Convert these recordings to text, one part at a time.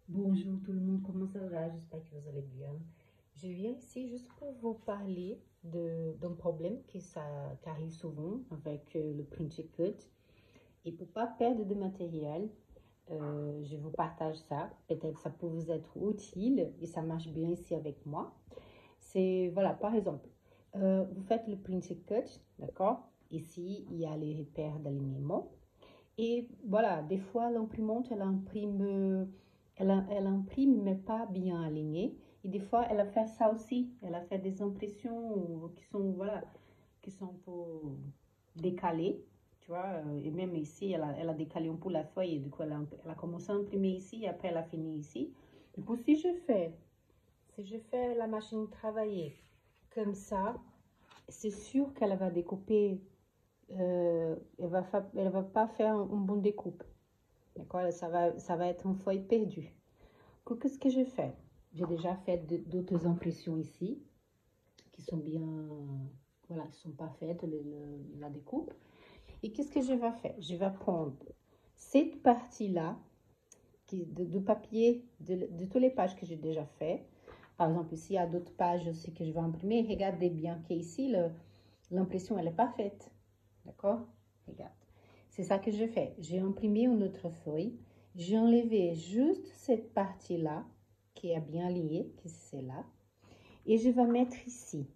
Bonjour tout le monde, comment ça va? J'espère que vous allez bien. Je viens ici juste pour vous parler d'un problème qui arrive souvent avec le Printed Cut. Et pour pas perdre de matériel, je vous partage ça. Peut-être ça peut vous être utile et ça marche bien ici avec moi. C'est, voilà, par exemple, vous faites le Printed Cut, d'accord? Ici, il y a les repères d'alignement. Et voilà, des fois, l'imprimante, elle imprime, mais pas bien alignée. Et des fois, elle a fait ça aussi. Elle a fait des impressions qui sont, voilà, qui sont un peu décalées, tu vois. Et même ici, elle a décalé un peu la feuille. Et du coup, elle a commencé à imprimer ici et après, elle a fini ici. Du coup, si je fais la machine travailler comme ça, c'est sûr qu'elle va découper, elle va pas faire un bon découpe. D'accord, ça va être une feuille perdue. Qu'est-ce que je fais? J'ai déjà fait d'autres impressions ici qui sont bien, voilà, qui sont parfaites, la découpe. Et qu'est-ce que je vais faire? Je vais prendre cette partie-là de papier de toutes les pages que j'ai déjà fait. Par exemple, ici, il y a d'autres pages aussi que je vais imprimer. Regardez bien qu'ici, l'impression, elle est parfaite. D'accord? Regarde. C'est ça que je fais. J'ai imprimé une autre feuille. J'ai enlevé juste cette partie-là qui est bien alignée, qui c'est celle-là. Et je vais mettre ici.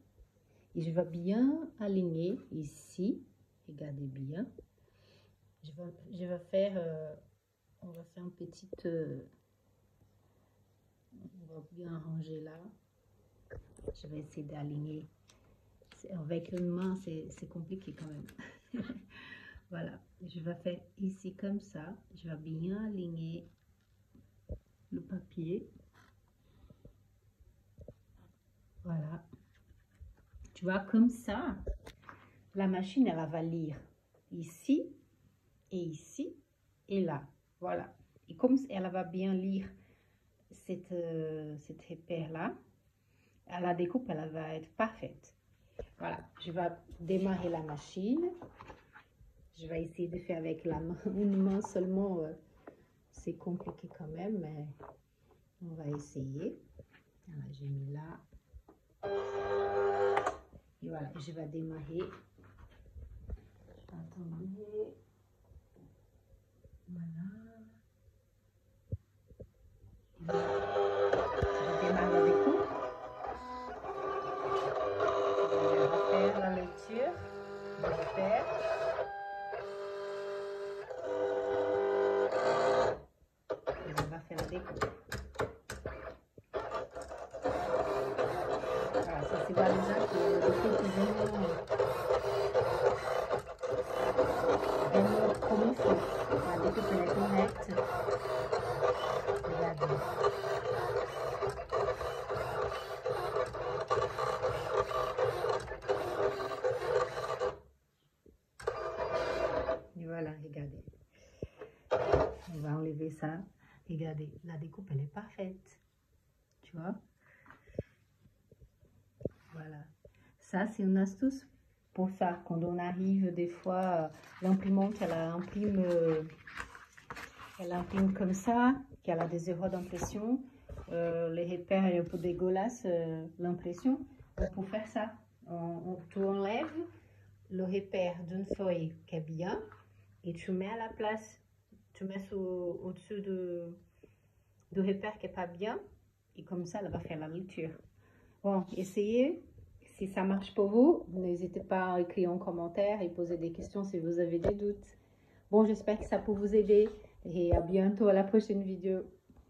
Et je vais bien aligner ici. Regardez bien. Je vais faire, on va faire une petite, on va bien arranger là. Je vais essayer d'aligner. Avec une main, c'est compliqué quand même. Voilà, je vais faire ici comme ça. Je vais bien aligner le papier. Voilà. Tu vois, comme ça, la machine, elle va lire ici et ici et là. Voilà. Et comme elle va bien lire cette repère-là, à la découpe, elle va être parfaite. Voilà. Je vais démarrer la machine. Je vais essayer de faire avec la main, une main seulement. C'est compliqué quand même, mais on va essayer. Voilà, j'ai mis là. Et voilà, je vais démarrer. Attendez. Voilà. Je démarre la découpe. Je vais faire la lecture. Je vais faire. Et je vais faire la découpe. Voilà, ça c'est déjà que la découpe est vraiment comme il faut. La découpe elle est correcte. Regardez. Et voilà, regardez. On va enlever ça. Regardez, la découpe elle est parfaite. Tu vois? Voilà. Ça c'est une astuce pour ça. Quand on arrive des fois, l'imprimante elle imprime comme ça, qu'elle a des erreurs d'impression. Les repères est un peu dégueulasse, l'impression. On peut faire ça. Tu enlèves le repère d'une feuille qui est bien et tu mets à la place, tu mets au-dessus de repère qui n'est pas bien et comme ça, elle va faire la lecture. Bon, essayez. Si ça marche pour vous, n'hésitez pas à écrire en commentaire et poser des questions si vous avez des doutes. Bon, j'espère que ça peut vous aider et à bientôt à la prochaine vidéo.